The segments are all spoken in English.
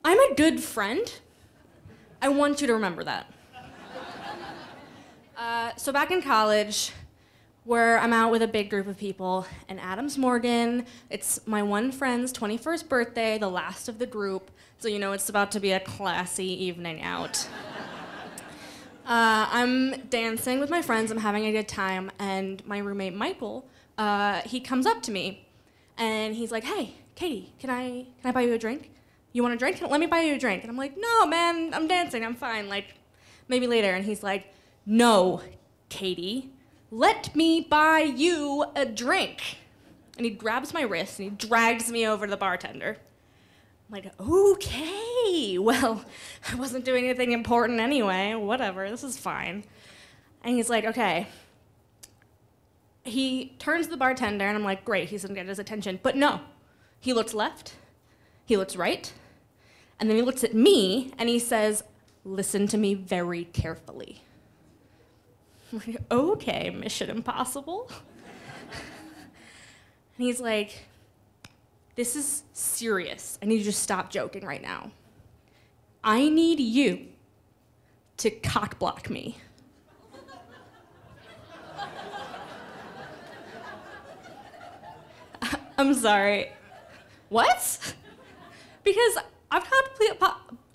I'm a good friend. I want you to remember that. So back in college, where I'm out with a big group of people, and Adams Morgan, it's my one friend's 21st birthday, the last of the group, so you know it's about to be a classy evening out. I'm dancing with my friends, I'm having a good time, and my roommate Michael, he comes up to me, and he's like, hey, Katy, can I buy you a drink? You want a drink? Let me buy you a drink. And I'm like, no, man, I'm dancing, I'm fine, like, maybe later. And he's like, no, Katy, let me buy you a drink. And he grabs my wrist and he drags me over to the bartender. I'm like, okay, well, I wasn't doing anything important anyway, whatever, this is fine. And he's like, okay. He turns to the bartender and I'm like, great, he's gonna get his attention. But no, he looks left, he looks right, and then he looks at me and he says, listen to me very carefully. I'm like, okay, Mission Impossible. And he's like, this is serious. I need you to stop joking right now. I need you to cockblock me. I'm sorry. What? Because I've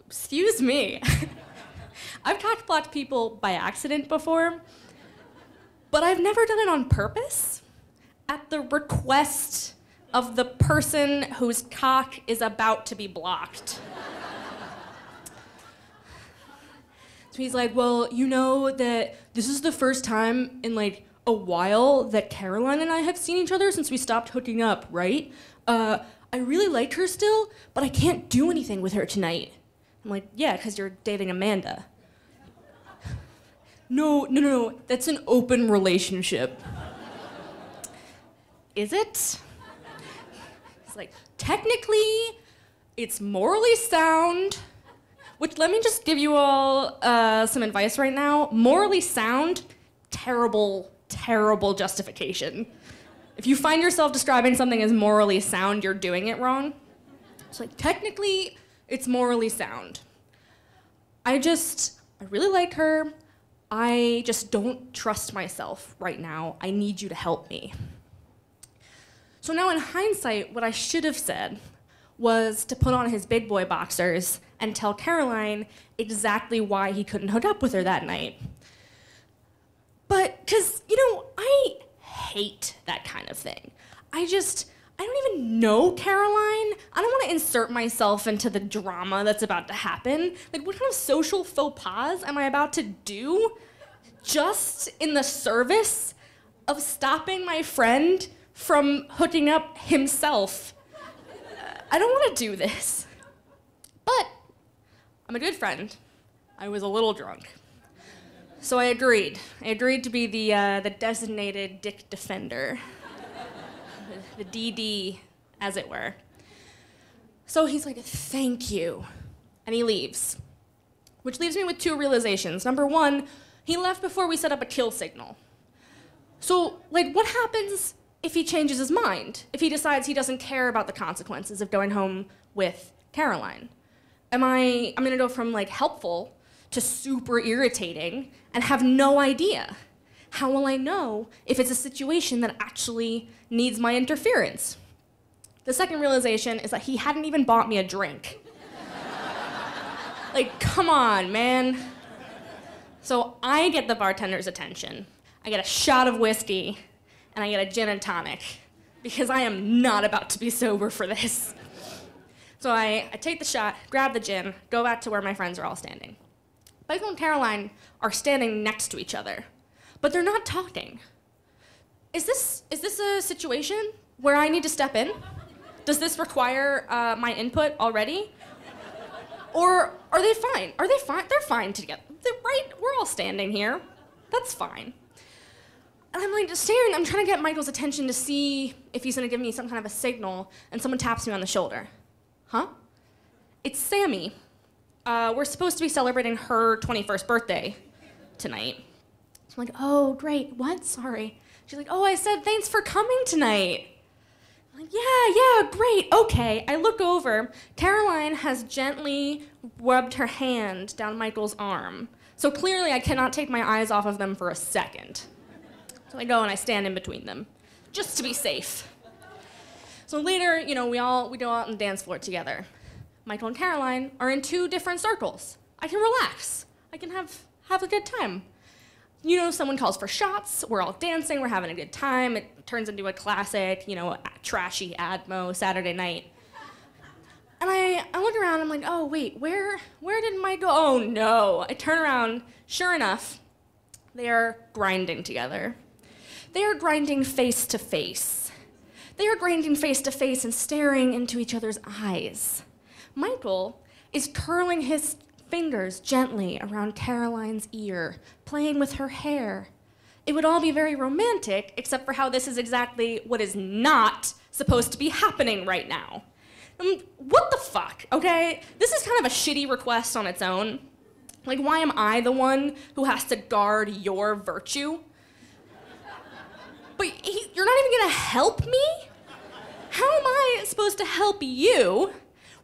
excuse me. I've cockblocked people by accident before, but I've never done it on purpose at the request of the person whose cock is about to be blocked. So he's like, well, you know that this is the first time in like a while that Caroline and I have seen each other since we stopped hooking up, right? I really like her still, but I can't do anything with her tonight. I'm like, yeah, because you're dating Amanda. No, that's an open relationship. Is it? It's like, technically, it's morally sound, which let me just give you all some advice right now. Morally sound, terrible, terrible justification. If you find yourself describing something as morally sound, you're doing it wrong. It's like, technically, it's morally sound. I really like her. I just don't trust myself right now. I need you to help me. So now in hindsight, what I should have said was to put on his big boy boxers and tell Caroline exactly why he couldn't hook up with her that night. But, 'cause, you know, I hate that kind of thing. I don't even know Caroline. I don't want to insert myself into the drama that's about to happen. Like, what kind of social faux pas am I about to do just in the service of stopping my friend from hooking up himself? I don't want to do this. But I'm a good friend. I was a little drunk. So I agreed. I agreed to be the designated dick defender. The DD, as it were. So he's like, thank you. And he leaves. Which leaves me with two realizations. Number one, he left before we set up a kill signal. So, like, what happens if he changes his mind? If he decides he doesn't care about the consequences of going home with Caroline? I'm gonna go from, like, helpful to super irritating and have no idea. How will I know if it's a situation that actually needs my interference? The second realization is that he hadn't even bought me a drink. Like, come on, man. So I get the bartender's attention. I get a shot of whiskey, and I get a gin and tonic, because I am not about to be sober for this. So I take the shot, grab the gin, go back to where my friends are all standing. Michael and Caroline are standing next to each other, but they're not talking. Is this a situation where I need to step in? Does this require my input already? Or are they fine? Are they fine? They're fine together, right? We're all standing here. That's fine. And I'm like just staring, I'm trying to get Michael's attention to see if he's gonna give me some kind of a signal, and someone taps me on the shoulder. Huh? It's Sammy. We're supposed to be celebrating her 21st birthday tonight. So I'm like, oh, great, what? Sorry. She's like, oh, I said thanks for coming tonight. I'm like, yeah, great, okay. I look over. Caroline has gently rubbed her hand down Michael's arm. So clearly I cannot take my eyes off of them for a second. So I go and I stand in between them, just to be safe. So later, we go out on the dance floor together. Michael and Caroline are in 2 different circles. I can relax. I can have a good time. Someone calls for shots, we're all dancing, we're having a good time. It turns into a classic, trashy Admo Saturday night. And I look around, I'm like, oh wait, where did Mike go? Oh no. I turn around, sure enough, they are grinding together. They are grinding face to face. They are grinding face to face and staring into each other's eyes. Michael is curling his fingers gently around Caroline's ear, playing with her hair. It would all be very romantic, except for how this is exactly what is not supposed to be happening right now. What the fuck, okay? This is kind of a shitty request on its own. Like, why am I the one who has to guard your virtue? But you're not even gonna help me? How am I supposed to help you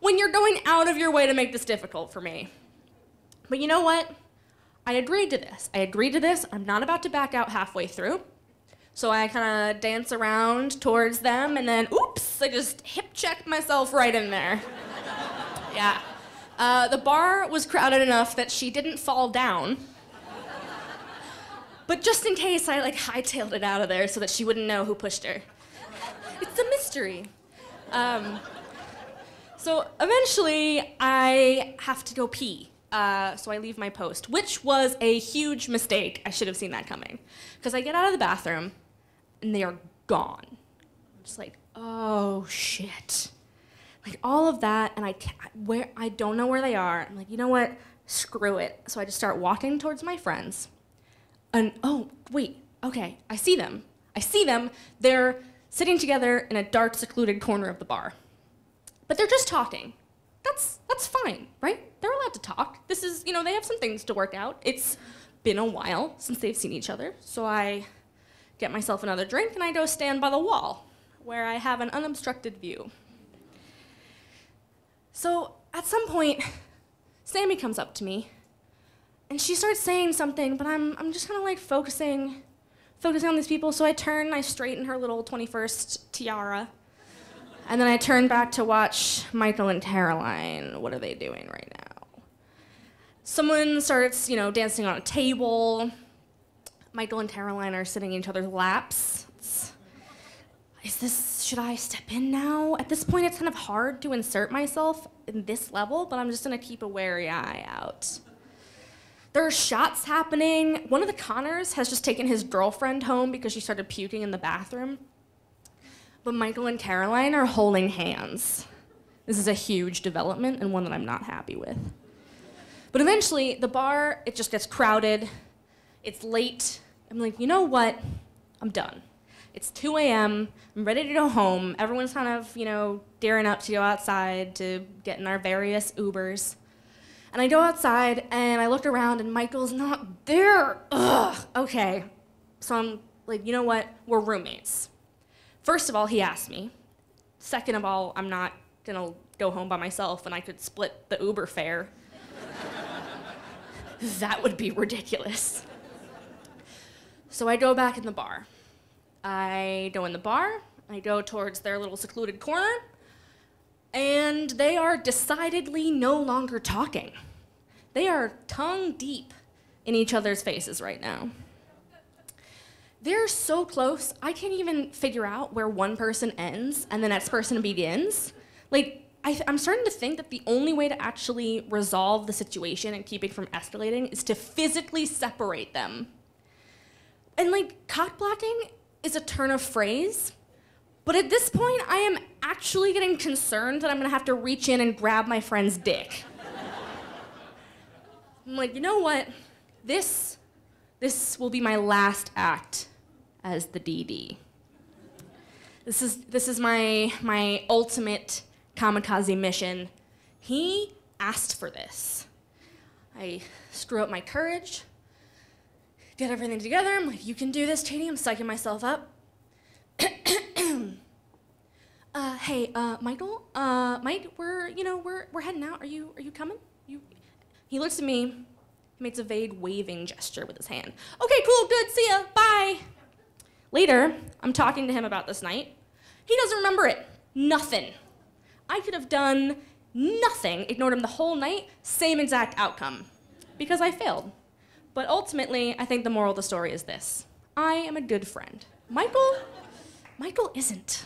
when you're going out of your way to make this difficult for me? But you know what? I agreed to this. I'm not about to back out halfway through. So I kind of dance around towards them, and then, oops, I just hip-checked myself right in there. Yeah. The bar was crowded enough that she didn't fall down. But just in case, I hightailed it out of there so that she wouldn't know who pushed her. It's a mystery. So eventually, I have to go pee. So I leave my post, which was a huge mistake. I should have seen that coming. Because I get out of the bathroom, and they are gone. I'm just like, oh, shit. Like, all of that, and I don't know where they are. I'm like, you know what? Screw it. So I just start walking towards my friends. And, oh, wait, okay, I see them. They're sitting together in a dark, secluded corner of the bar. But they're just talking. That's fine, right? They're allowed to talk. This is, they have some things to work out. It's been a while since they've seen each other, so I get myself another drink and I go stand by the wall where I have an unobstructed view. So at some point, Sammy comes up to me and she starts saying something, but I'm just kind of focusing on these people. So I turn and I straighten her little 21st tiara. And then I turn back to watch Michael and Caroline. What are they doing right now? Someone starts, dancing on a table. Michael and Caroline are sitting in each other's laps. Should I step in now? At this point, it's kind of hard to insert myself in this level, but I'm just gonna keep a wary eye out. There are shots happening. One of the Connors has just taken his girlfriend home because she started puking in the bathroom. But Michael and Caroline are holding hands. This is a huge development and one that I'm not happy with. But eventually, the bar, it just gets crowded. It's late. I'm like, you know what? I'm done. It's 2 a.m. I'm ready to go home. Everyone's kind of, gearing up to go outside to get in our various Ubers. And I go outside and I look around and Michael's not there. Ugh, okay. So I'm like, you know what? We're roommates. First of all, he asked me. Second of all, I'm not gonna go home by myself and I could split the Uber fare. That would be ridiculous. So I go back in the bar. I go in the bar, I go towards their little secluded corner, and they are decidedly no longer talking. They are tongue deep in each other's faces right now. They're so close, I can't even figure out where one person ends and the next person begins. I'm starting to think that the only way to actually resolve the situation and keep it from escalating is to physically separate them. And cock-blocking is a turn of phrase, but at this point, I am actually getting concerned that I'm gonna have to reach in and grab my friend's dick. I'm like, you know what? This will be my last act as the DD. This is my ultimate kamikaze mission. He asked for this. I screw up my courage, get everything together. I'm like, you can do this, Katy. I'm psyching myself up. Hey, Michael, Mike, we're heading out. Are you coming? He looks at me, he makes a vague waving gesture with his hand. Okay, cool, good, see ya, bye. Later, I'm talking to him about this night. He doesn't remember it, nothing. I could have done nothing, ignored him the whole night, same exact outcome, because I failed. But ultimately, I think the moral of the story is this. I am a good friend. Michael isn't.